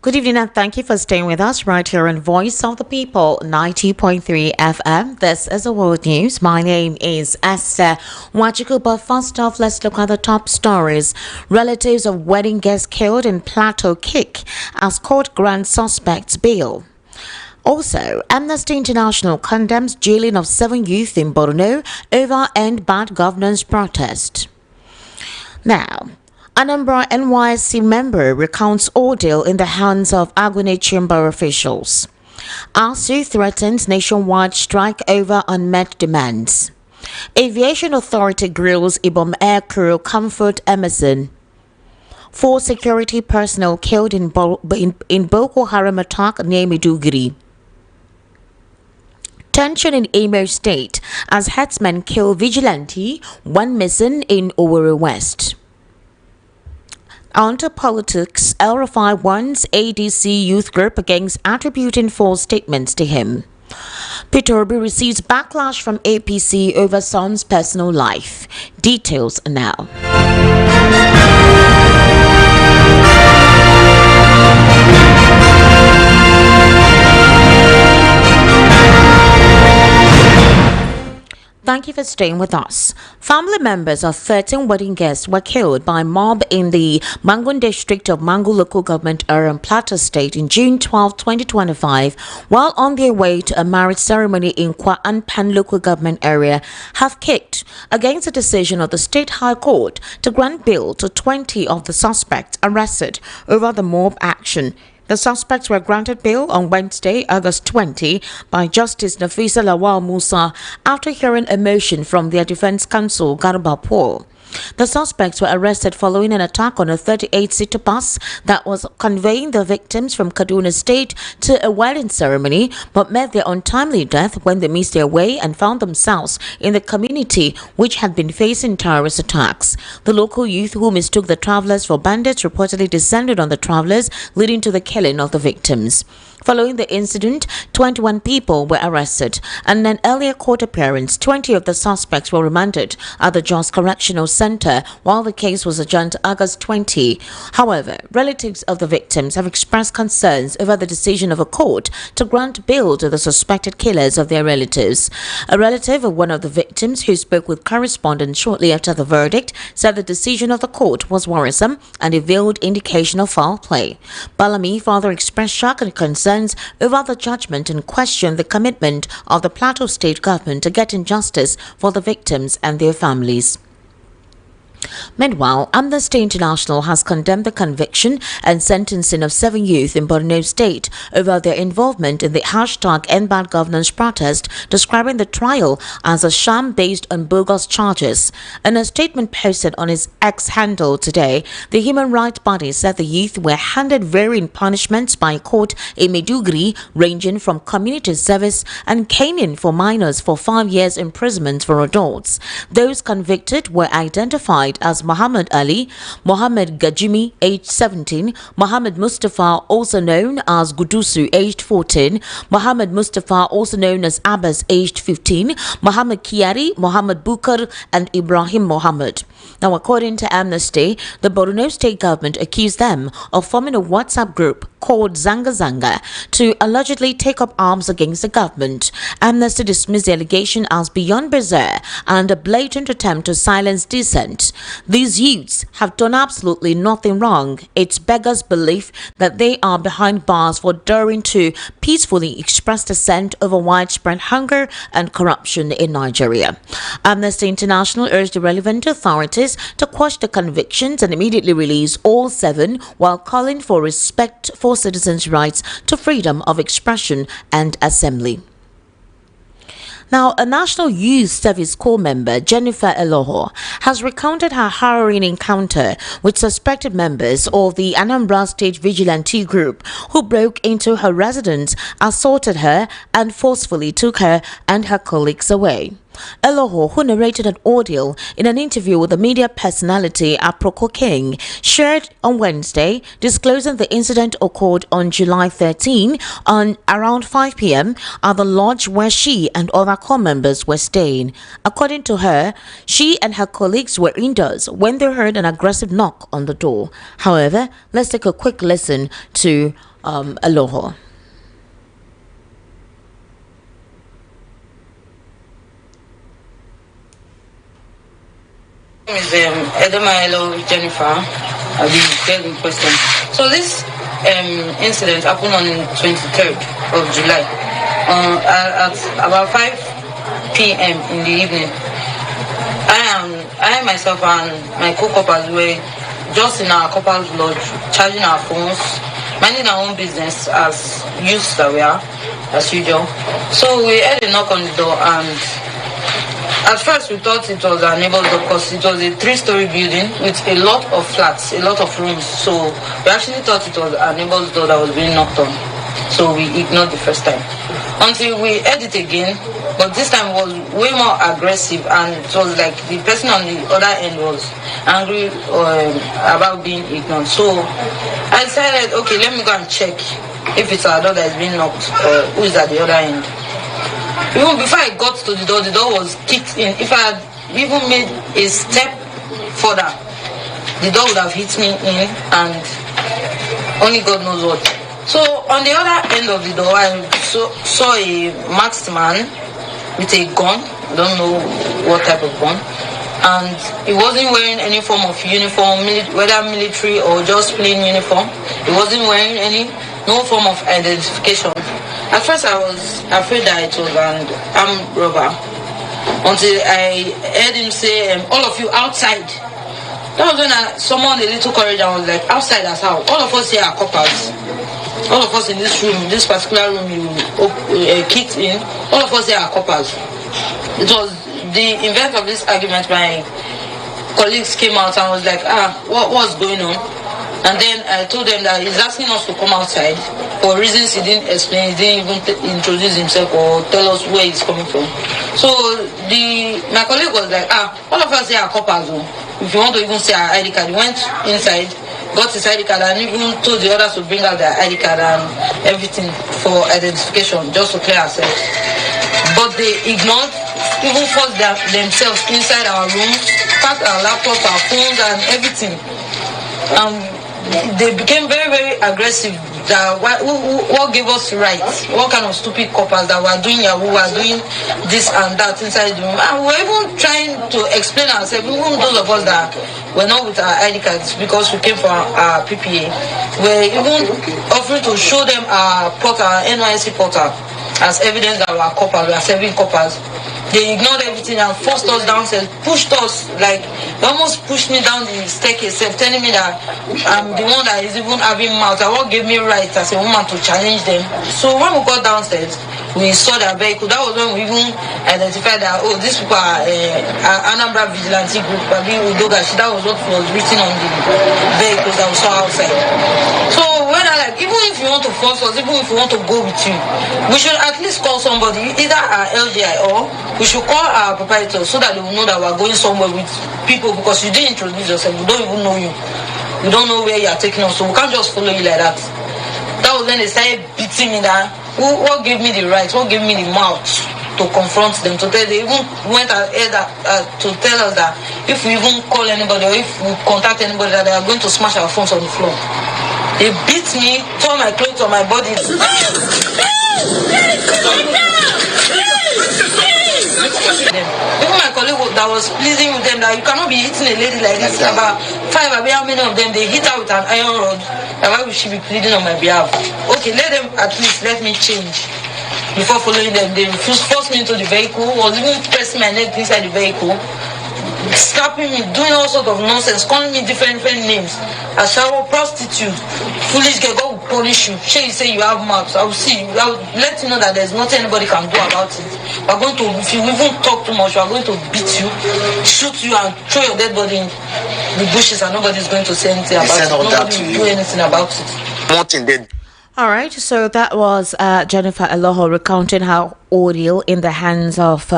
Good evening and thank you for staying with us right here on Voice of the People 90.3 FM. This is the World News. My name is Esther Wachiku, but first off, let's look at the top stories. Relatives of wedding guests killed in Plateau kick as court grants suspects bail. Also, Amnesty International condemns jailing of 7 youth in Borno over end bad governance protest. Now, Anambra NYSC member recounts ordeal in the hands of Agune Chamber officials. ASU threatens nationwide strike over unmet demands. Aviation Authority grills Ibom Air crew Comfort Emerson. 4 security personnel killed in Boko Haram attack near Maiduguri. Tension in Imo State as headsmen kill vigilante, 1 missing in Owerri West. On to politics, El-Rufai warns ADC youth group against attributing false statements to him. Peterobi receives backlash from APC over son's personal life. Details now. Thank you for staying with us. Family members of 13 wedding guests were killed by mob in the Mangun district of Mangu local government area in Plateau State in June 12, 2025, while on their way to a marriage ceremony in Kwa Anpan local government area, have kicked against the decision of the State High Court to grant bail to 20 of the suspects arrested over the mob action. The suspects were granted bail on Wednesday, August 20, by Justice Nafisa Lawal Musa after hearing a motion from their defense counsel, Garba Paul. The suspects were arrested following an attack on a 38-seater bus that was conveying the victims from Kaduna State to a wedding ceremony, but met their untimely death when they missed their way and found themselves in the community which had been facing terrorist attacks. The local youth who mistook the travelers for bandits reportedly descended on the travelers, leading to the killing of the victims. Following the incident, 21 people were arrested, and in an earlier court appearance, 20 of the suspects were remanded at the Jos Correctional Center while the case was adjourned to August 20. However, relatives of the victims have expressed concerns over the decision of a court to grant bail to the suspected killers of their relatives. A relative of one of the victims who spoke with correspondents shortly after the verdict said the decision of the court was worrisome and a veiled indication of foul play. Balami further expressed shock and concern over the judgment and questioned the commitment of the Plateau State government to getting justice for the victims and their families. Meanwhile, Amnesty International has condemned the conviction and sentencing of 7 youth in Borno State over their involvement in the #End Bad Governance protest, describing the trial as a sham based on bogus charges. In a statement posted on its X handle today, the human rights body said the youth were handed varying punishments by a court in Maiduguri, ranging from community service and caning for minors for 5 years imprisonment for adults. Those convicted were identified as Muhammad Ali, Mohammed Gajimi, aged 17, Mohammed Mustafa, also known as Gudusu, aged 14, Mohammed Mustafa, also known as Abbas, aged 15, Mohammed Kiari, Mohammed Bukar, and Ibrahim Mohammed. Now, according to Amnesty, the Borno State government accused them of forming a WhatsApp group called Zanga Zanga to allegedly take up arms against the government. Amnesty dismissed the allegation as beyond bizarre and a blatant attempt to silence dissent. These youths have done absolutely nothing wrong. It beggars belief that they are behind bars for daring to peacefully express dissent over widespread hunger and corruption in Nigeria. Amnesty International urged the relevant authorities to quash the convictions and immediately release all 7, while calling for respect for citizens' rights to freedom of expression and assembly. Now, a National Youth Service Corps member, Jennifer Eloho, has recounted her harrowing encounter with suspected members of the Anambra State Vigilante Group who broke into her residence, assaulted her, and forcefully took her and her colleagues away. Eloho, who narrated an ordeal in an interview with the media personality Aproko King, shared on Wednesday, disclosing the incident occurred on July 13 on around 5 p.m. at the lodge where she and other corps members were staying. According to her, she and her colleagues were indoors when they heard an aggressive knock on the door. However, let's take a quick listen to Aloho. Is Edema Jennifer. I'll be very good question. So this incident happened on the 23rd of July at about 5 p.m. in the evening. I myself and my co-coppers were just in our coppers lodge, charging our phones, minding our own business as youths that we are, as usual. So we heard a knock on the door, and at first we thought it was our neighbor's door because it was a 3-story building with a lot of flats, a lot of rooms. So we actually thought it was our neighbor's door that was being knocked on. So we ignored the first time until we heard it again, but this time was way more aggressive, and it was like the person on the other end was angry about being ignored. So I decided, okay, let me go and check if it's our door that is being knocked or who is at the other end. Even before I got to the door was kicked in. If I had even made a step further, the door would have hit me in, and only God knows what. So on the other end of the door, I saw a masked man with a gun. I don't know what type of gun. And he wasn't wearing any form of uniform, whether military or just plain uniform. He wasn't wearing no form of identification. At first I was afraid that it was an armed robber, until I heard him say, all of you outside. That was when I summoned a little courage and was like, outside as how? All of us here are coppers. All of us in this room, this particular room you kicked in, all of us here are coppers. It was the event of this argument. My colleagues came out and was like, what's going on? And then I told them that he's asking us to come outside for reasons he didn't explain. He didn't even introduce himself or tell us where he's coming from. So my colleague was like, all of us here are coppers. If you want to even say our ID card, he went inside, got his ID card, and even told the others to bring out their ID card and everything for identification, just to clear ourselves. But they ignored, even forced themselves inside our room, packed our laptops, our phones, and everything. They became very, very aggressive. What gave us rights? What kind of stupid coppers that were doing Yahoo, were doing this and that inside the room? And we were even trying to explain ourselves, even those of us that were not with our ID cards because we came from our PPA, we're even offering to show them our portal, our NYC portal, as evidence that we are coppers, we are serving coppers. They ignored everything and forced us downstairs, pushed us, like, they almost pushed me down the staircase, telling me that I'm the one that is even having mouth. And what gave me right as a woman to challenge them. So when we got downstairs, we saw their vehicle. That was when we even identified that, these people are Anambra Vigilante Group, Babi Udogashi. That was what was written on the vehicles that we saw outside. So when even if you want to force us, even if you want to go with you, we should at least call somebody, either our LGI or we should call our proprietor, so that they will know that we're going somewhere with people, because you didn't introduce yourself, we don't even know you. We don't know where you are taking us, so we can't just follow you like that. That was when they started beating me. That what gave me the right, what gave me the mouth to confront them, to tell. They even went ahead to tell us that if we even call anybody or if we contact anybody, that they are going to smash our phones on the floor. They beat me, tore my clothes on my body. Even my colleague that was pleasing with them, that you cannot be hitting a lady like this. About 5, how many of them, they hit her with an iron rod. Why would she be pleading on my behalf? Okay, let them at least let me change before following them. They forced me into the vehicle, was even pressing my neck inside the vehicle, slapping me, doing all sorts of nonsense, calling me different names. A shower prostitute, foolish girl, God will punish you. She say you have marks. I will see you. I will let you know that there's nothing anybody can do about it. We're going to, if you even talk too much, we're going to beat you, shoot you, and throw your dead body in the bushes, and nobody's going to say anything about it. Nobody will do anything about it. All right, so that was Jennifer Aloho recounting how ordeal in the hands of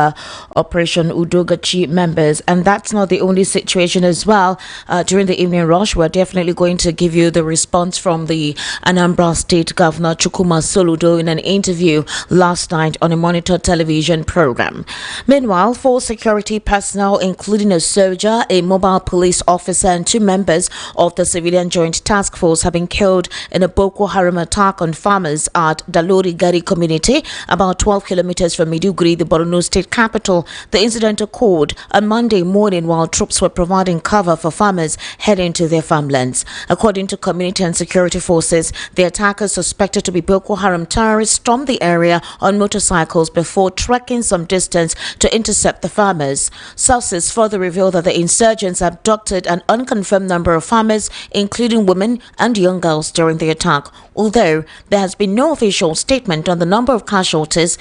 Operation Udogachi members. And that's not the only situation as well. During the evening rush, we're definitely going to give you the response from the Anambra State Governor Chukwuma Soludo in an interview last night on a Monitor television program. Meanwhile, 4 security personnel, including a soldier, a mobile police officer, and 2 members of the Civilian Joint Task Force, have been killed in a Boko Haram attack on farmers at Dalori Gari community, about 12 kilometers from Maiduguri, the Borno state capital. The incident occurred on Monday morning while troops were providing cover for farmers heading to their farmlands. According to community and security forces, the attackers, suspected to be Boko Haram terrorists, stormed the area on motorcycles before trekking some distance to intercept the farmers. Sources further reveal that the insurgents abducted an unconfirmed number of farmers, including women and young girls, during the attack, although there has been no official statement on the number of casualties.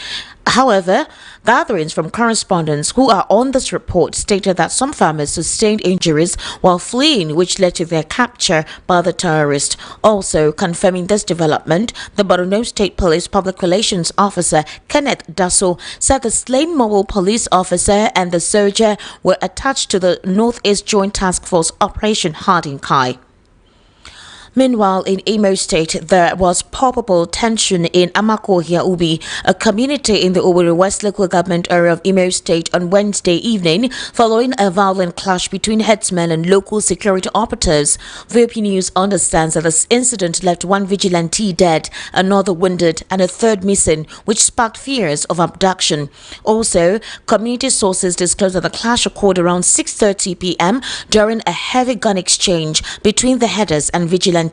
However, gatherings from correspondents who are on this report stated that some farmers sustained injuries while fleeing, which led to their capture by the terrorists. Also confirming this development, the Borno State Police Public Relations Officer Kenneth Dasso said the slain mobile police officer and the soldier were attached to the Northeast Joint Task Force Operation Hardin-Kai. Meanwhile, in Imo State, there was palpable tension in Amakohia Ubi, a community in the Owerri West local government area of Imo State, on Wednesday evening, following a violent clash between headsmen and local security operatives. VP News understands that this incident left 1 vigilante dead, another wounded, and a 3rd missing, which sparked fears of abduction. Also, community sources disclosed that the clash occurred around 6:30 p.m. during a heavy gun exchange between the headers and vigilantes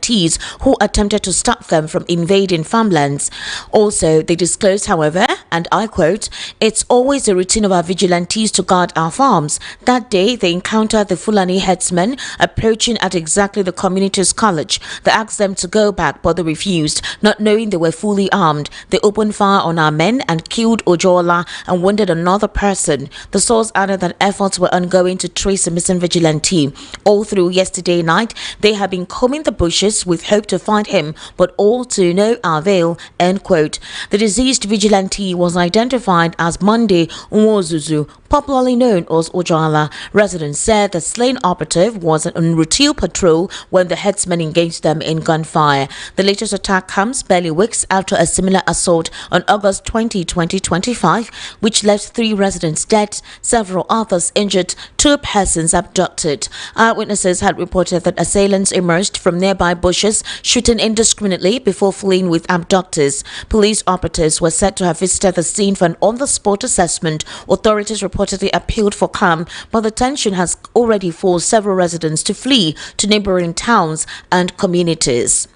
who attempted to stop them from invading farmlands. Also, they disclosed, however, and I quote, "It's always a routine of our vigilantes to guard our farms. That day, they encountered the Fulani headsmen approaching at exactly the community's college. They asked them to go back, but they refused, not knowing they were fully armed. They opened fire on our men and killed Ojola and wounded another person." The source added that efforts were ongoing to trace a missing vigilante. All through yesterday night, they had been combing the bushes with hope to find him, but all to no avail, end quote. The deceased vigilante was identified as Monday Nwozuzu, popularly known as Ojala. Residents said the slain operative was on routine patrol when the headsmen engaged them in gunfire. The latest attack comes barely weeks after a similar assault on August 20, 2025, which left 3 residents dead, several others injured, 2 persons abducted. Eyewitnesses had reported that assailants emerged from nearby bushes, shooting indiscriminately before fleeing with abductors. Police operatives were said to have visited the scene for an on-the-spot assessment. Authorities reportedly appealed for calm, but the tension has already forced several residents to flee to neighboring towns and communities.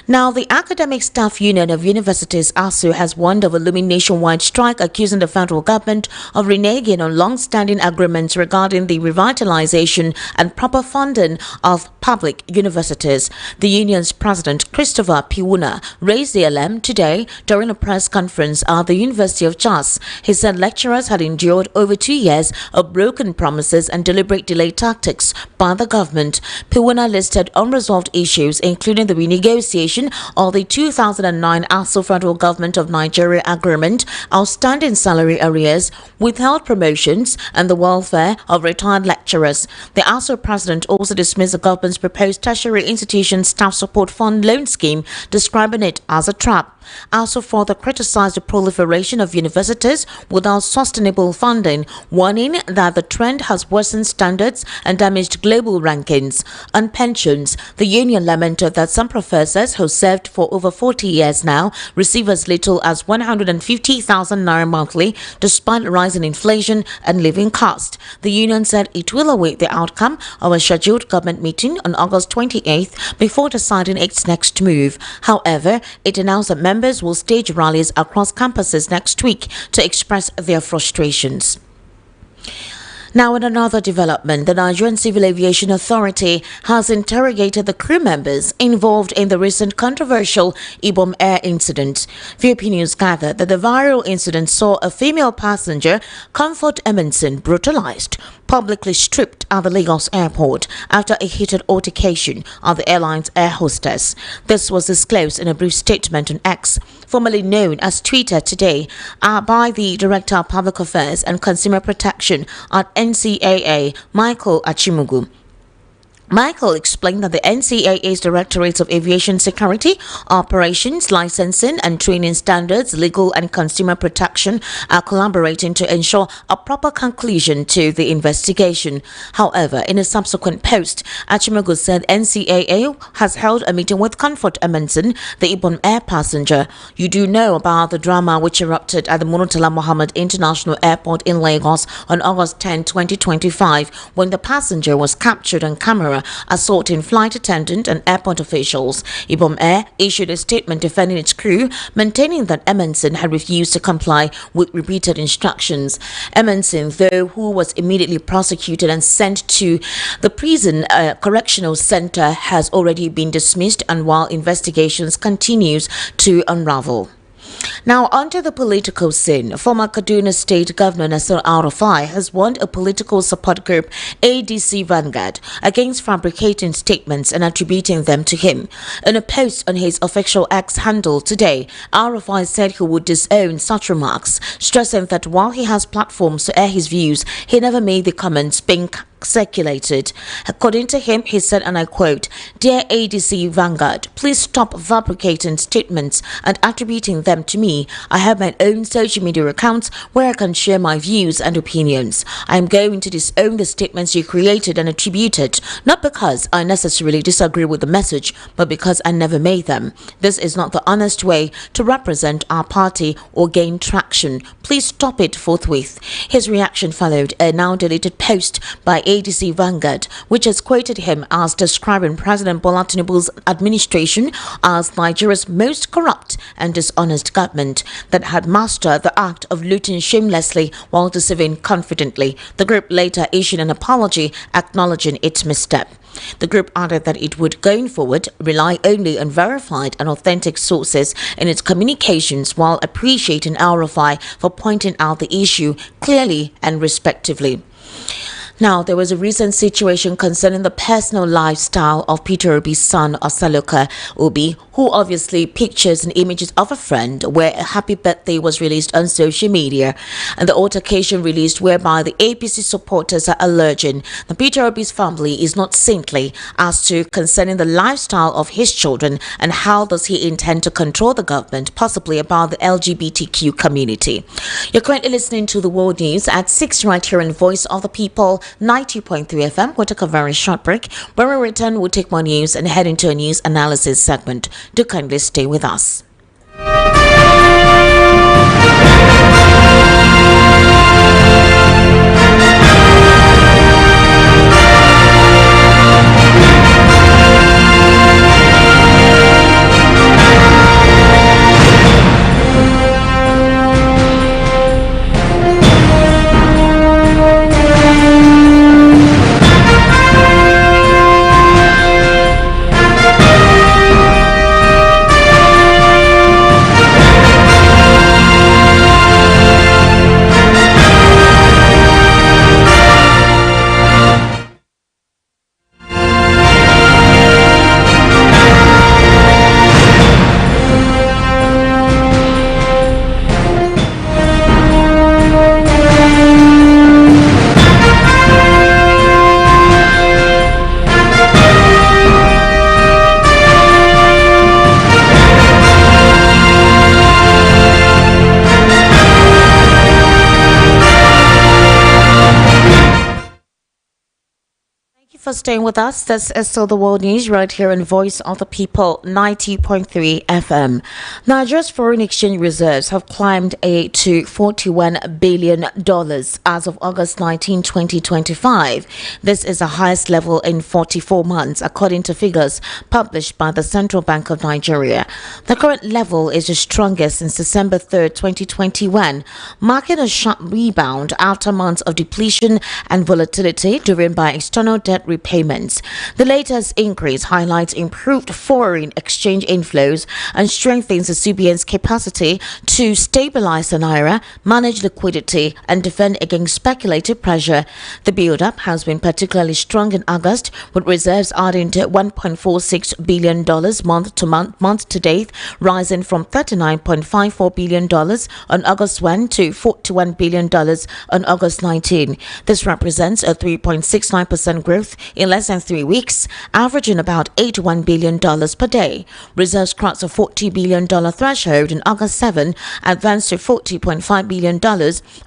Now, the Academic Staff Union of Universities, ASU, has warned of a looming nationwide strike, accusing the federal government of reneging on long-standing agreements regarding the revitalization and proper funding of public universities. The union's president, Christopher Piwuna, raised the alarm today during a press conference at the University of Jos. He said lecturers had endured over 2 years of broken promises and deliberate delay tactics by the government. Piwuna listed unresolved issues, including the renegotiation of the 2009 ASU Federal Government of Nigeria Agreement, outstanding salary arrears, withheld promotions, and the welfare of retired lecturers. The ASU president also dismissed the government's proposed tertiary institution staff support fund loan scheme, describing it as a trap. ASU further criticized the proliferation of universities without sustainable funding, warning that the trend has worsened standards and damaged global rankings. On pensions, the union lamented that some professors who served for over 40 years now receive as little as 150,000 naira monthly, despite rising inflation and living costs. The union said it will await the outcome of a scheduled government meeting on August 28th before deciding its next move. However, it announced that members will stage rallies across campuses next week to express their frustrations. Now, in another development, the Nigerian Civil Aviation Authority has interrogated the crew members involved in the recent controversial Ibom Air incident. VP News gathered that the viral incident saw a female passenger, Comfort Emerson, brutalized, publicly stripped at the Lagos airport after a heated altercation of the airline's air hostess. This was disclosed in a brief statement on X, formerly known as Twitter today, by the Director of Public Affairs and Consumer Protection at NCAA, Michael Achimugu. Michael explained that the NCAA's Directorate of Aviation Security, Operations, Licensing and Training Standards, Legal and Consumer Protection are collaborating to ensure a proper conclusion to the investigation. However, in a subsequent post, Achimugu said NCAA has held a meeting with Comfort Emerson, the Ibom Air passenger. You do know about the drama which erupted at the Murtala Mohammed International Airport in Lagos on August 10, 2025, when the passenger was captured on camera assaulting flight attendant and airport officials. Ibom Air issued a statement defending its crew, maintaining that Emerson had refused to comply with repeated instructions. Emerson, though, who was immediately prosecuted and sent to the prison correctional center, has already been dismissed, and while investigations continues to unravel. Now, onto the political scene. Former Kaduna State Governor Nasir El-Rufai has warned a political support group, ADC Vanguard, against fabricating statements and attributing them to him. In a post on his official X handle today, El-Rufai said he would disown such remarks, stressing that while he has platforms to air his views, he never made the comments being circulated. According to him, he said, and I quote, "Dear ADC Vanguard, please stop fabricating statements and attributing them to me. I have my own social media accounts where I can share my views and opinions. I am going to disown the statements you created and attributed, not because I necessarily disagree with the message, but because I never made them. This is not the honest way to represent our party or gain traction. Please stop it forthwith." His reaction followed a now deleted post by ADC Vanguard, which has quoted him as describing President Bola Tinubu's administration as Nigeria's most corrupt and dishonest government that had mastered the act of looting shamelessly while deceiving confidently. The group later issued an apology acknowledging its misstep. The group added that it would, going forward, rely only on verified and authentic sources in its communications while appreciating El-Rufai for pointing out the issue clearly and respectively. Now, there was a recent situation concerning the personal lifestyle of Peterobi's son, Osaloka Obi, who obviously pictures and images of a friend where a happy birthday was released on social media, and the altercation released whereby the APC supporters are alleging that Peterobi's family is not saintly as to concerning the lifestyle of his children and how does he intend to control the government, possibly about the LGBTQ community. You're currently listening to the World News at 6 right here in Voice of the People, 90.3 FM. We'll take a very short break. When we return, we'll take more news and head into a news analysis segment. Do kindly stay with us. for staying with us. This is still the World News right here in Voice of the People 90.3 FM. Nigeria's foreign exchange reserves have climbed to $41 billion as of August 19, 2025. This is the highest level in 44 months, according to figures published by the Central Bank of Nigeria. The current level is the strongest since December 3, 2021, marking a sharp rebound after months of depletion and volatility driven by external debt repayments. The latest increase highlights improved foreign exchange inflows and strengthens the CBN's capacity to stabilize the naira, manage liquidity, and defend against speculative pressure. The build-up has been particularly strong in August, with reserves adding to $1.46 billion month to date, rising from $39.54 billion on August 1 to $41 billion on August 19. This represents a 3.69% growth in less than 3 weeks, averaging about $81 billion per day. Reserves crossed a $40 billion threshold in August 7, advanced to $40.5 billion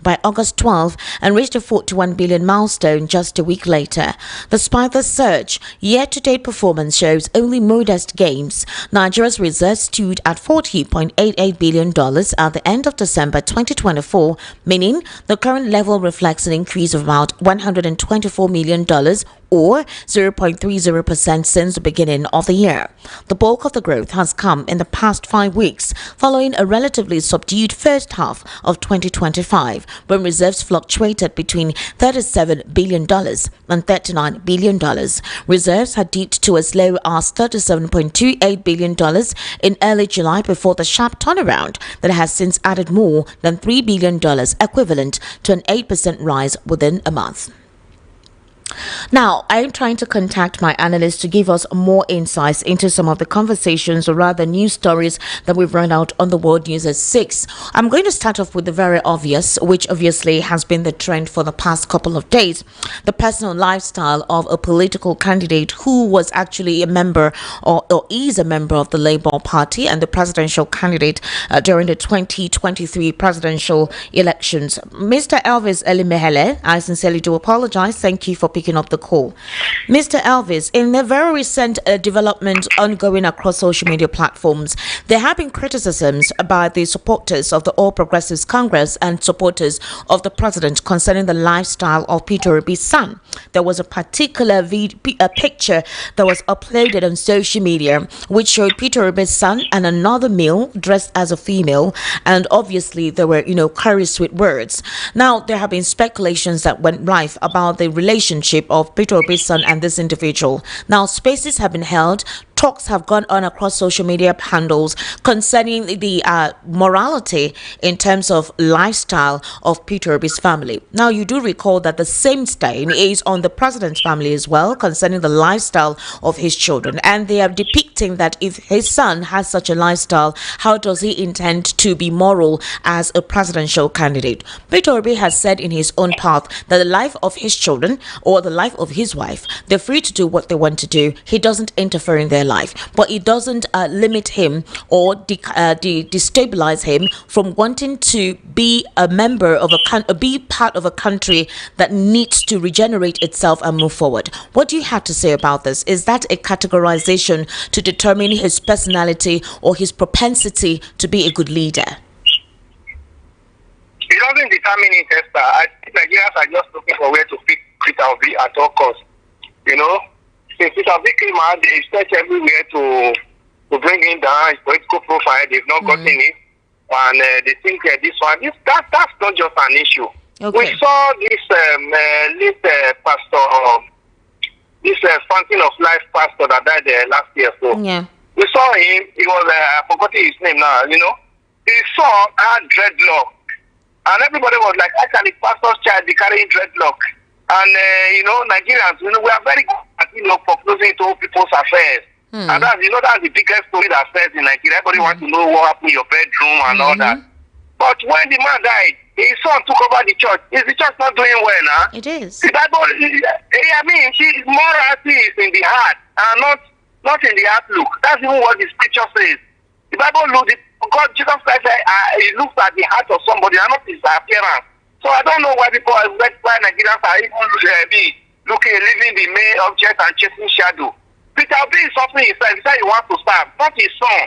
by August 12, and reached a $41 billion milestone just a week later. Despite the surge, year-to-date performance shows only modest gains. Nigeria's reserves stood at $40.88 billion at the end of December 2024, meaning the current level reflects an increase of about $124 million or 0.30% since the beginning of the year. The bulk of the growth has come in the past 5 weeks, following a relatively subdued first half of 2025, when reserves fluctuated between $37 billion and $39 billion. Reserves had dipped to as low as $37.28 billion in early July before the sharp turnaround that has since added more than $3 billion, equivalent to an 8% rise within a month. Now, I'm trying to contact my analyst to give us more insights into some of the conversations, or rather news stories, that we've run out on the World News at 6. I'm going to start off with the very obvious, which obviously has been the trend for the past couple of days: the personal lifestyle of a political candidate who was actually a member or is a member of the Labour Party and the presidential candidate during the 2023 presidential elections. Mr. Elvis Elimehele, I sincerely do apologize. Thank you for picking up the call. Mr. Elvis, in the very recent development ongoing across social media platforms, there have been criticisms by the supporters of the All Progressives Congress and supporters of the president concerning the lifestyle of Peterobi's son. There was a particular picture that was uploaded on social media which showed Peterobi's son and another male dressed as a female, and obviously there were, curry sweet words. Now, there have been speculations that went live about the relationship of Peterobi's son and this individual. Now, spaces have been held. Talks have gone on across social media handles concerning the morality in terms of lifestyle of Peterobi's family. Now, you do recall that the same stain is on the president's family as well, concerning the lifestyle of his children. And they are depicting that if his son has such a lifestyle, how does he intend to be moral as a presidential candidate? Peterobi has said in his own path that the life of his children or the life of his wife, they're free to do what they want to do. He doesn't interfere in their life, but it doesn't limit him or destabilize him from wanting to be a member of be part of a country that needs to regenerate itself and move forward. What do you have to say about this? Is that a categorization to determine his personality or his propensity to be a good leader? It doesn't determine it, Esther. I think Nigerians are just looking for where to pick Peterobi at all costs. Since Peterobi came out, they search everywhere to bring him down his political profile. They've not gotten it, and they think that's not just an issue. Okay. We saw this pastor, this Fountain of Life pastor that died last year. So yeah, we saw him. He was I forgot his name now. His son had dreadlock, and everybody was like, "How can the pastor's child be carrying dreadlock?" And Nigerians, we are very good at foreclosing to people's affairs. And that's the biggest story that says in Nigeria. Everybody wants to know what happened in your bedroom and all that. But when the man died, his son took over the church. Is the church not doing well now? It is. The Bible, morality is in the heart and not in the outlook. That's even what the scripture says. The Bible Jesus Christ said, he looks at the heart of somebody and not his appearance. So I don't know why Nigerians are even leaving the main object and chasing shadow. Peterobi is suffering himself. He said he wants to serve, not his son.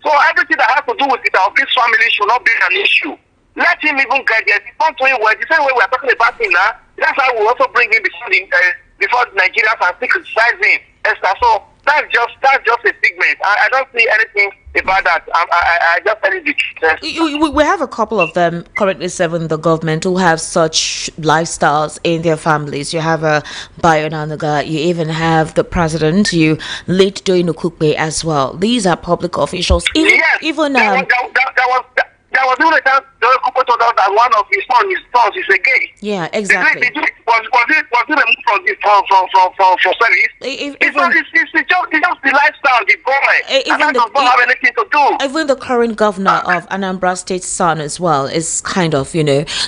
So everything that has to do with Peterobi's family should not be an issue. Let him even get there. It's not doing well. The same way we are talking about him now, that's why we also bring him before Nigerians and still criticize him. Esther. So that's just a figment. I don't see anything about that. I just tell you the truth. We have a couple of them currently serving the government who have such lifestyles in their families. You have a Bayo Nanaga, you even have the president, you late Doyin Okukpe as well. These are public officials. There was even a time the couple told us that one of his sons is a gay. Yeah, exactly. Was it removed from service? It's just the lifestyle, the boy. And that does not have anything to do. Even the current governor of Anambra State's son as well is kind of,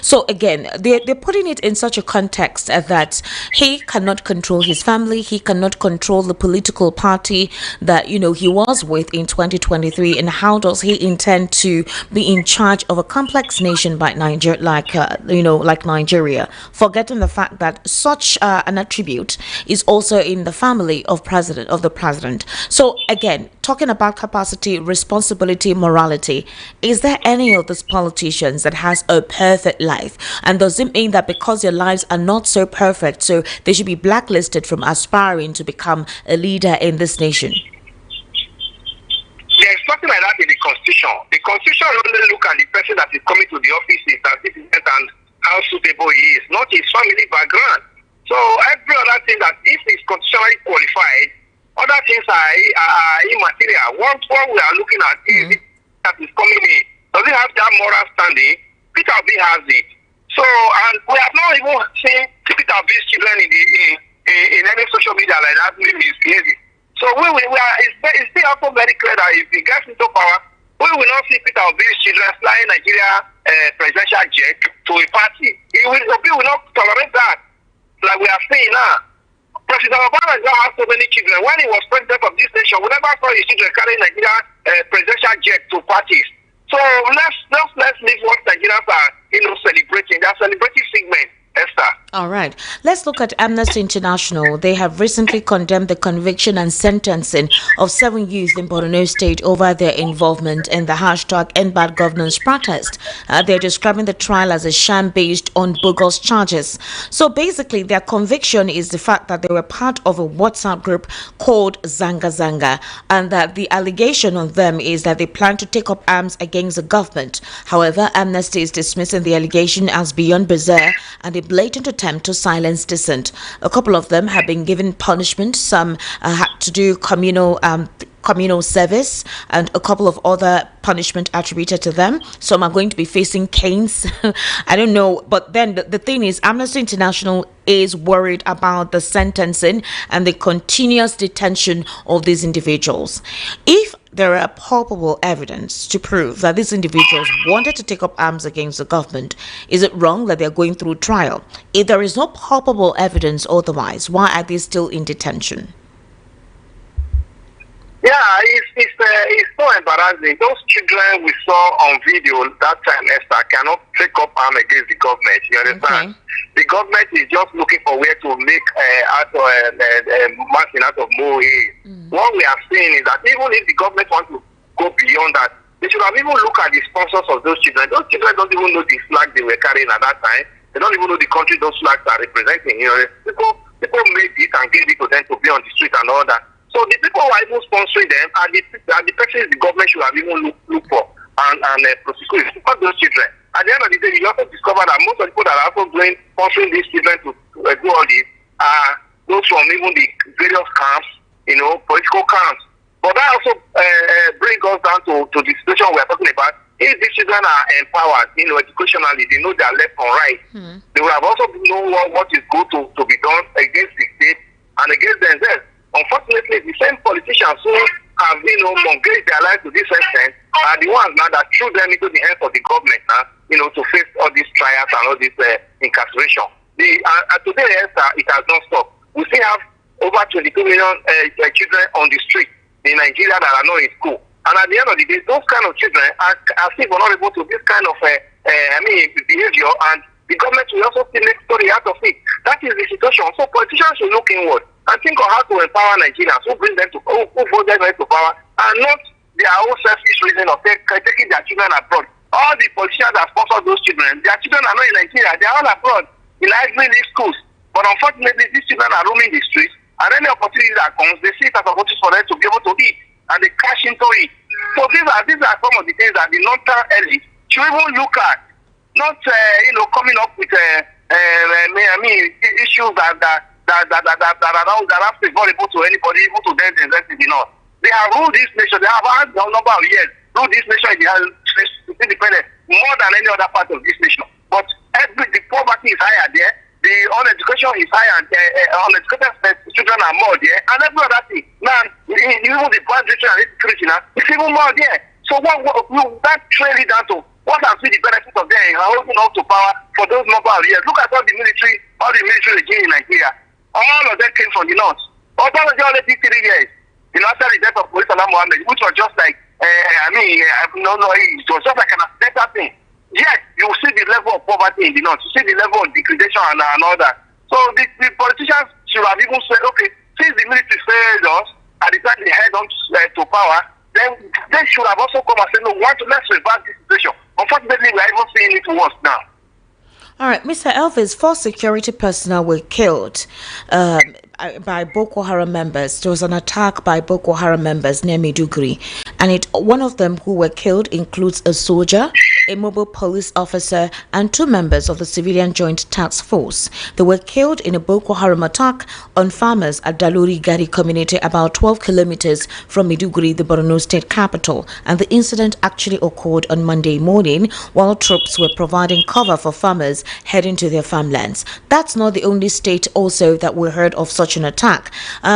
So again, they're putting it in such a context that he cannot control his family, he cannot control the political party that, he was with in 2023, and how does he intend to be in charge of a complex nation like Nigeria, like Nigeria, forgetting the fact that such an attribute is also in the family of the president. So again, talking about capacity, responsibility, morality, is there any of these politicians that has a perfect life? And does it mean that because their lives are not so perfect, so they should be blacklisted from aspiring to become a leader in this nation? There's something like that in the Constitution. The Constitution only look at the person that is coming to the office as citizen and how suitable he is, not his family background. So every other thing that if he's constitutionally qualified, other things are immaterial. What we are looking at is that is coming in. Does he have that moral standing? Peterobi has it. So, and we have not even seen Peterobi's children in any social media like that, maybe misbehaving. So it's still also very clear that if he gets into power, we will not see Peterobi's children flying Nigeria presidential jet to a party. We will not tolerate that, like we are saying now. President Obama now has so many children. When he was president of this nation, we never saw his children carrying Nigeria presidential jet to parties. So let's leave what Nigerians are, celebrating. They are celebrating segment, Esther. All right. Let's look at Amnesty International. They have recently condemned the conviction and sentencing of 7 youth in Borno State over their involvement in the hashtag End Bad Governance protest. They're describing the trial as a sham based on bogus charges. So basically, their conviction is the fact that they were part of a WhatsApp group called Zanga Zanga, and that the allegation on them is that they plan to take up arms against the government. However, Amnesty is dismissing the allegation as beyond bizarre and a blatant attempt to silence dissent. A couple of them have been given punishment. Some had to do communal service, and a couple of other punishment attributed to them. Some are going to be facing canes. I don't know. But then the thing is, Amnesty International is worried about the sentencing and the continuous detention of these individuals. If there are palpable evidence to prove that these individuals wanted to take up arms against the government, is it wrong that they're going through trial? If there is no palpable evidence otherwise, why are they still in detention? Yeah, it's so embarrassing. Those children we saw on video that time, Esther, cannot take up arm against the government. You understand? Okay. The government is just looking for where to make marking out of more. What we are saying is that even if the government wants to go beyond that, they should have even looked at the sponsors of those children. Those children don't even know the flag they were carrying at that time. They don't even know the country those flags are representing. People made it and gave it to them to be on the street and all that. So the people who are even sponsoring them are the persons the government should have even look for and prosecute those children. At the end of the day, you also discover that most of the people that are also sponsoring these children to do all this are those from even the various camps, political camps. But that also brings us down to the situation we are talking about. If these children are empowered, educationally, they know their left and right. They will have also know what is good to be done against the state and against themselves. Unfortunately, the same politicians who have, mortgaged their lives to this extent are the ones now that threw them into the hands of the government now, to face all these trials and all this incarceration. Today, Esther, it has not stopped. We still have over 22 million children on the street in Nigeria that are not in school. And at the end of the day, those kind of children are still vulnerable to this kind of behavior, and the government will also still make story out of it. That is the situation. So politicians should look inward and think of how to empower Nigerians, who bring them to, who vote them to power, and not their own selfish reason of taking their children abroad. All the politicians that sponsor those children, their children are not in Nigeria, they are all abroad in Ivy League schools. But unfortunately, these children are roaming the streets, and any opportunity that comes, they see it as a opportunity for them to be able to eat, and they cash into it. So these are some of the things that the northern elite should even look at, not coming up with issues that are favorable to anybody, even to them themselves in the north. They have ruled this nation. They have had a number of years ruled this nation independent more than any other part of this nation. But the poverty is higher there. The uneducation is higher, and uneducated children are more there, and every other thing. Now, even the banditry and insecurity now, it's even more there. So that trail down to what has been the benefit of them holding up to power for those number of years? Look at all the military regime in Nigeria. All of them came from the north. All of them only did 3 years. After the death of Police Salam Mohammed, which was just like, it was just like an accidental thing. Yes, you see the level of poverty in the north. You see the level of degradation and all that. So the politicians should have even said, okay, since the military failed us at the time they head on to power, then they should have also come and said, no, let's reverse this situation. Unfortunately, we are even seeing it worse now. All right, Mr. Elvis, 4 security personnel were killed by Boko Haram members. There was an attack by Boko Haram members near Maiduguri, and one of them who were killed includes a soldier, a mobile police officer, and 2 members of the Civilian Joint Task Force. They were killed in a Boko Haram attack on farmers at Daluri Gari community, about 12 kilometers from Maiduguri, the Borno state capital. And the incident actually occurred on Monday morning while troops were providing cover for farmers heading to their farmlands. That's not the only state also that we heard of such an attack.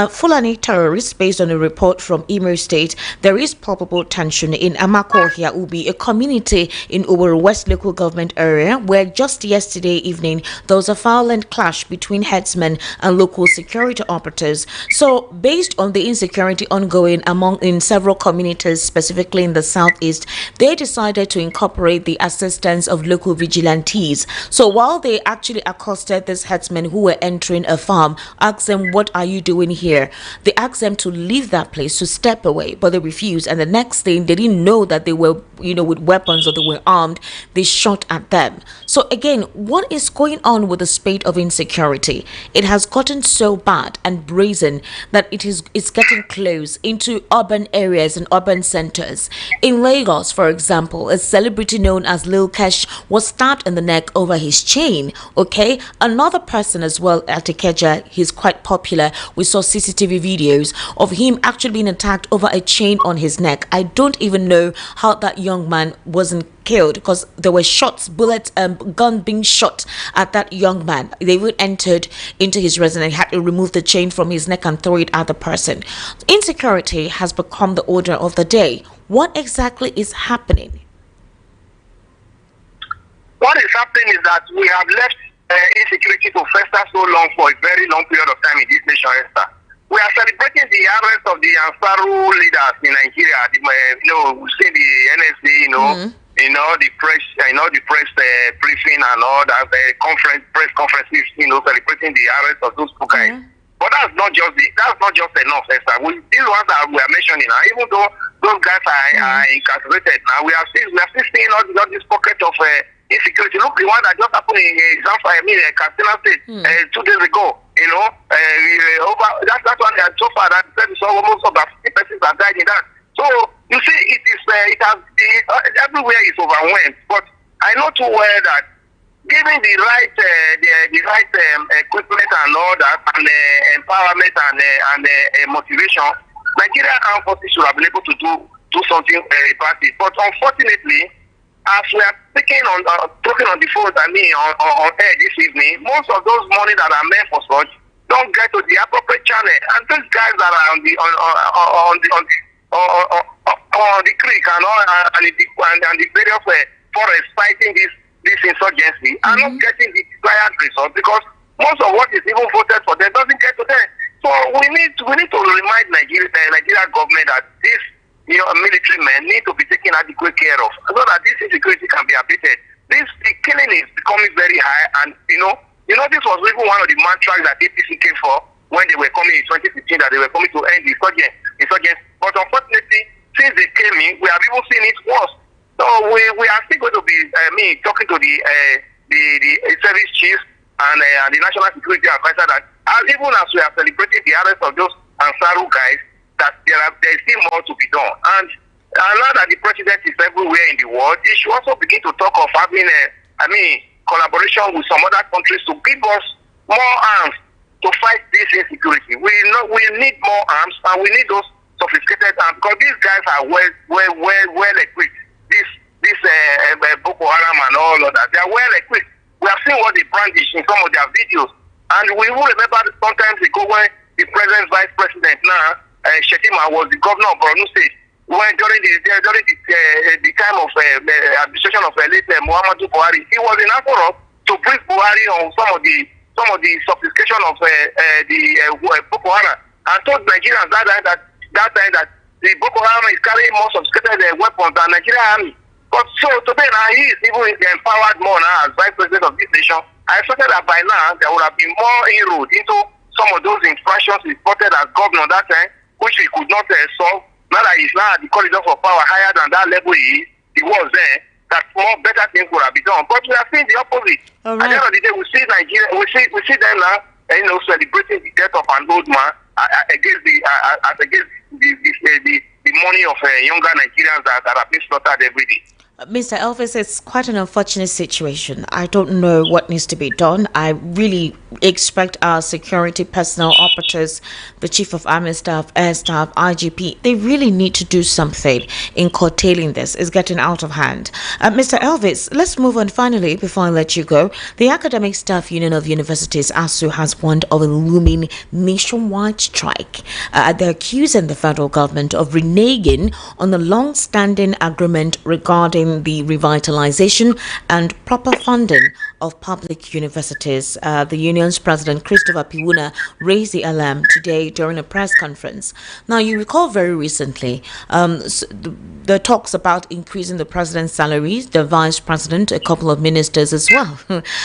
Fulani terrorists, based on a report from Imo State, there is palpable tension in Amakohia Ubi, a community in Owerri West local government area, where just yesterday evening there was a violent clash between herdsmen and local security operatives. So, based on the insecurity ongoing in several communities, specifically in the southeast, they decided to incorporate the assistance of local vigilantes. So, while they actually accosted these herdsmen who were entering a farm, asked them, "What are you doing here?" They asked them to leave that place, to step away, but they refused. And the next thing, they didn't know that they were, with weapons or they were armed. They shot at them. So again, what is going on with the spate of insecurity? It has gotten so bad and brazen that it's getting close into urban areas and urban centers. In Lagos, for example, a celebrity known as Lil Kesh was stabbed in the neck over his chain. Okay, another person as well at Ikeja, he's quite popular. We saw CCTV videos of him actually being attacked over a chain on his neck. I don't even know how that young man wasn't killed, because there were shots, gun being shot at that young man. They even entered into his residence, had to remove the chain from his neck and throw it at the person. Insecurity has become the order of the day. What exactly is happening? What is happening is that we have left insecurity to fester so long for a very long period of time in this nation, Esther. We are celebrating the arrest of the Ansaru leaders in Nigeria. We see the NSA, the press briefing and all that, press conferences, celebrating the arrest of those two guys. But that's not just enough, Esther. These ones that we are mentioning now, even though those guys are incarcerated now, we are still seeing all this pocket of insecurity. Look, the one that just happened in Katsina State 2 days ago. That's one that so far that almost about 50 persons have died in that. So you see, everywhere is overwhelmed. But I know too well that given the right equipment and all that, and empowerment and motivation, Nigerian armed forces should have been able to do something about it. But unfortunately, as we are talking on the phone, on air this evening, most of those money that are meant for such don't get to the appropriate channel. And these guys that are on the creek and the various forests fighting this insurgency are not getting the desired result, because most of what is even voted for them doesn't get to them. So we need to remind Nigeria government that this military men need to be taken adequate care of, so that this insecurity can be abated. The killing is becoming very high, and You know, this was even one of the mantras that APC came for when they were coming in 2015, that they were coming to end the insurgents. But unfortunately, since they came in, we have even seen it worse. So we are still going to be, talking to the service chiefs and the national security advisor that even as we are celebrating the arrest of those Ansaru guys, that there is still more to be done. And now that the president is everywhere in the world, he should also begin to talk of having collaboration with some other countries to give us more arms to fight this insecurity. We need more arms, and we need those sophisticated arms, because these guys are well equipped. This Boko Haram and all of that, they are well equipped. We have seen what they brandish in some of their videos, and we will remember sometimes ago when the president's vice president now, Shetima, was the governor of Borno State, when during the time of administration of late Muhammadu Buhari, he was in Akoro to brief Buhari on some of the sophistication of the Boko Haram, and told Nigerians that time that the Boko Haram is carrying more sophisticated weapons than Nigerian army. But so today now he is even empowered more now as vice president of this nation. I expected that by now there would have been more inroad into some of those infractions reported as governor that time, which we could not solve. Now that he's now at the corridor of power higher than that level he was there, that more better things would have been done. But we are seeing the opposite. Right. At the end of the day, we see Nigeria, we see them now, celebrating the death of an old man against the money of younger Nigerians that are being slaughtered every day. Mr. Elvis, it's quite an unfortunate situation. I don't know what needs to be done. I really expect our security personnel operatives, the Chief of Army Staff, Air Staff, IGP, they really need to do something in curtailing this. It's getting out of hand. Mr. Elvis, let's move on finally before I let you go. The Academic Staff Union of Universities, ASU, has warned of a looming nationwide strike. They're accusing the federal government of reneging on the long-standing agreement regarding the revitalization and proper funding of public universities. The union's president, Christopher Piwuna, raised the alarm today during a press conference. Now, you recall very recently the talks about increasing the president's salaries, the vice president, a couple of ministers as well,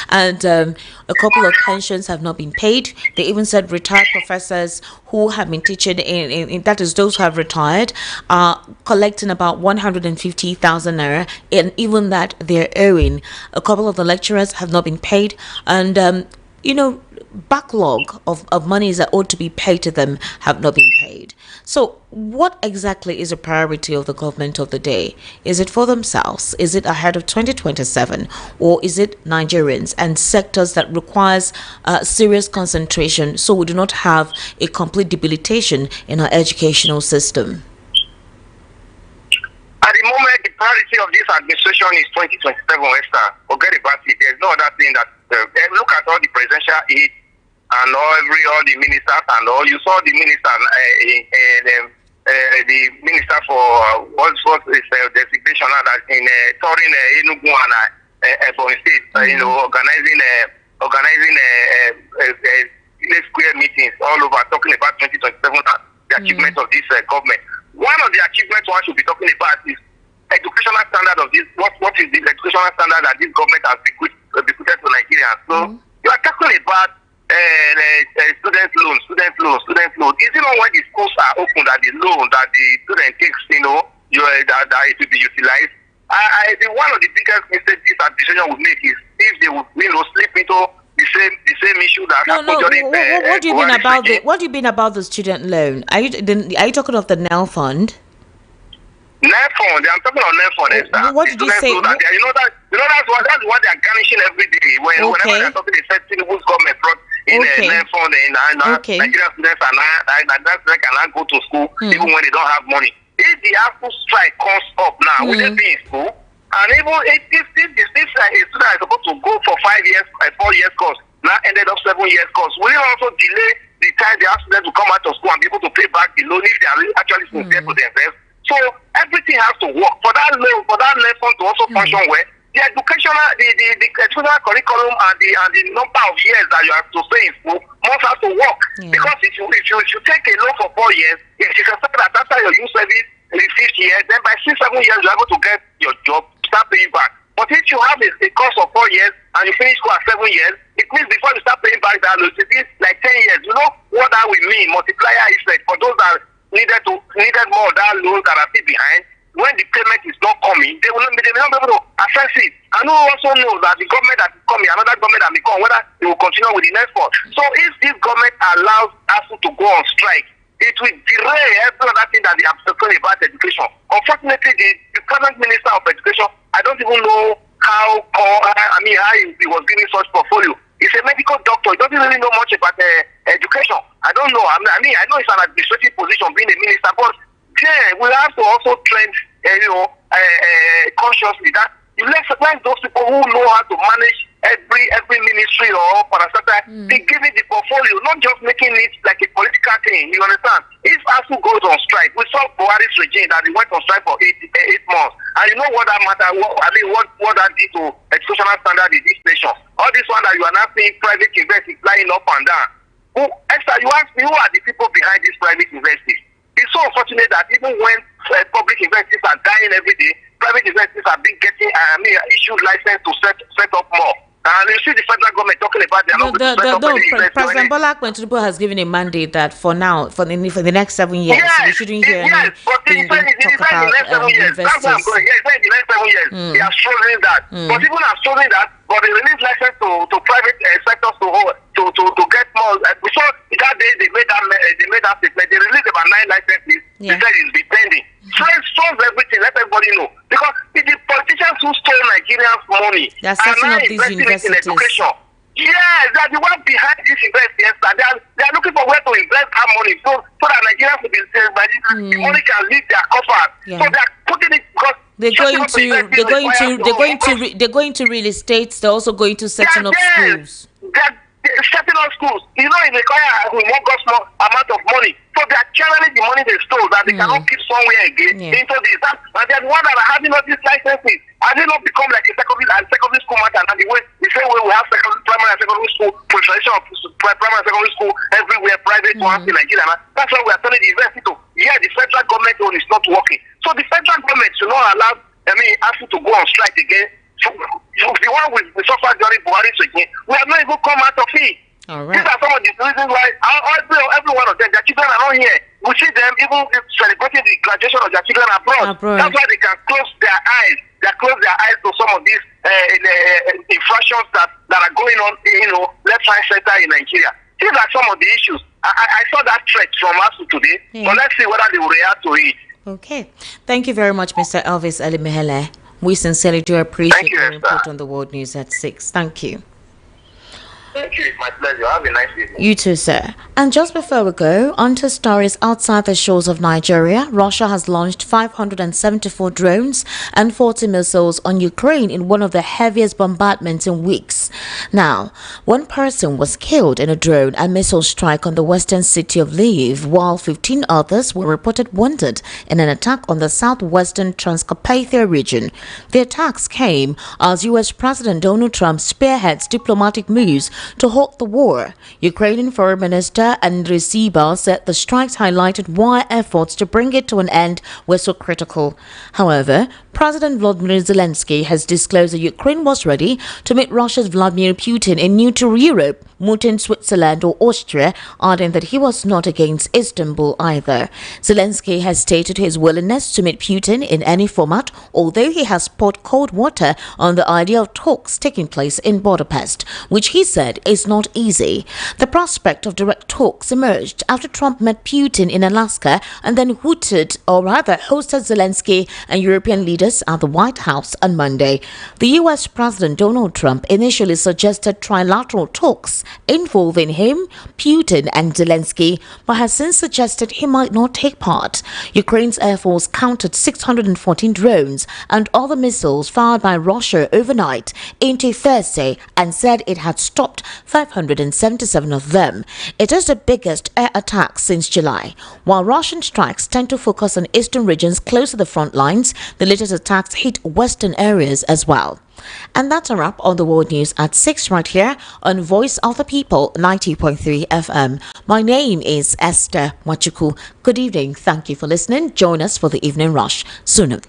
and a couple of pensions have not been paid. They even said retired professors who have been teaching in that is those who have retired are collecting about 150,000 naira, and even that they're owing. A couple of the lecturers have not been paid, and backlog of monies that ought to be paid to them have not been paid. So what exactly is a priority of the government of the day? Is it for themselves? Is it ahead of 2027? Or is it Nigerians and sectors that requires serious concentration so we do not have a complete debilitation in our educational system? At the moment, the priority of this administration is 2027, Esther. Forget about it. There's no other thing that... look at all the presidential aid and all the ministers and all. You saw the minister, the minister for what's his designation that in touring Enugu and Ebonyi State, organizing square meetings all over, talking about 2027 and the achievement of this government. One of the achievements one should be talking about is educational standard of this. What is the educational standard that this government has bequeathed to Nigerians? So you are talking about student loans. Is it not when the schools are open that the loan that the student takes, that it will be utilized? One of the biggest mistakes this administration would make is if they would, slip into the same issue that happened during what do you mean about what do you mean about the student loan? Are you talking of the NEL fund? NEL fund. I'm talking about NEL fund. What did you say? That's what they are garnishing every day. Whenever they're talking, they said Tinubu's government brought in NEL fund, Nigerian students cannot go to school even when they don't have money. If the Apple strike comes up now, will they be in school? And even if a student is supposed to go for 4 years course, now ended up 7 years course, will it also delay the time they ask them to come out of school and be able to pay back the loan if they are actually sincere to themselves? So everything has to work for that lesson to also function well. The educational curriculum and the number of years that you have to stay in school must have to work. Because if you take a loan for 4 years, if you can say that after your youth service in the 5th year, then by 6-7 years you're able to get your job, start paying back. But if you have a course of 4 years and you finish school at 7 years, it means before you start paying back that loan, it is like 10 years. You know what that will mean? Multiplier effect for those that needed more of that loan that are still behind. When the payment is not coming, they will not be able to assess it. And who also knows that the government that is coming, another government that will come, whether they will continue with the next one. So if this government allows us to go on strike, it will delay every other thing that they have spoken about education. Unfortunately, the present Minister of Education, I don't even know how he was giving such portfolio. He's a medical doctor. He doesn't really know much about education. I don't know. I know it's an administrative position being a minister, but yeah, we have to also trend, consciously that you recognize those people who know how to manage every ministry or parastatal. They give it the portfolio, not just making it like a political thing. You understand? If ASU goes on strike, we saw Buhari's regime that he went on strike for 8 months, and you know what that matter? What that did to educational standard in this nation? All this one that you are now seeing private universities flying up and down. You ask me, who are the people behind these private universities? It's so unfortunate that even when public universities are dying every day, private universities are being issued license to set up more. And you see the federal government talking about President Bola Ahmed Tinubu has given a mandate that for now, for the next 7 years, we shouldn't hear anything talk about investors. That's what I'm going. Yeah, in the next 7 years, he has chosen that. But even has chosen that, but they release license to private sectors to get more. We saw that day they made that statement. They released about 9 licenses. They said it's been pending. Shows everything. Let everybody know, because it's the politicians who stole Nigerians' money they are setting up these universities. Yes, they are the one behind this investment. They are looking for where to invest our money so that Nigerians will be saved by this. The money can leave their coffers. So they are putting it because they're going to real estate. They're also going to setting up schools. They're setting up schools. You know, it requires a humongous amount of money. So they are channeling the money they stole that they cannot keep somewhere again into this. And they're the one that are having all these licenses. Have they not become like a secondary school matter? And the same way we have primary and secondary school, proliferation of primary and secondary school everywhere, private ones in Nigeria. That's why we are telling the university to, the federal government one is not working. So the federal government should not allow, ask you to go on strike again. So the one we suffered during Buhari's regime, we have not even come out of it. All right. These are some of the reasons why every one of them, their children are not here. We see them even celebrating the graduation of their children abroad. That's why they can close their eyes. They close their eyes to some of these infractions that are going on, left, right, center in Nigeria. These are some of the issues. I saw that threat from ASU today, but let's see whether they will react to it. Okay. Thank you very much, Mr. Elvis Elimihele. We sincerely do appreciate your input on the World News at 6. Thank you. Thank you. It's my pleasure. Have a nice evening. You too, sir. And just before we go, onto stories outside the shores of Nigeria, Russia has launched 574 drones and 40 missiles on Ukraine in one of the heaviest bombardments in weeks. Now, one person was killed in a drone and missile strike on the western city of Lviv, while 15 others were reported wounded in an attack on the southwestern Transcarpathia region. The attacks came as U.S. President Donald Trump spearheads diplomatic moves to halt the war. Ukrainian Foreign Minister Andriy Sybiha said the strikes highlighted why efforts to bring it to an end were so critical. However, President Volodymyr Zelensky has disclosed that Ukraine was ready to meet Russia's Vladimir Putin in neutral Europe, Mutin, Switzerland or Austria, adding that he was not against Istanbul either. Zelensky has stated his willingness to meet Putin in any format, although he has poured cold water on the idea of talks taking place in Budapest, which he said is not easy. The prospect of direct talks emerged after Trump met Putin in Alaska and then hosted Zelensky and European leaders at the White House on Monday. The U.S. President Donald Trump initially suggested trilateral talks involving him, Putin and Zelensky, but has since suggested he might not take part. Ukraine's Air Force counted 614 drones and other missiles fired by Russia overnight into Thursday and said it had stopped 577 of them. It is the biggest air attack since July. While Russian strikes tend to focus on eastern regions close to the front lines, the latest attacks hit western areas as well. And that's a wrap on the World News at 6 right here on Voice of the People 90.3 FM. My name is Esther Wachuku. Good evening. Thank you for listening. Join us for the Evening Rush soon.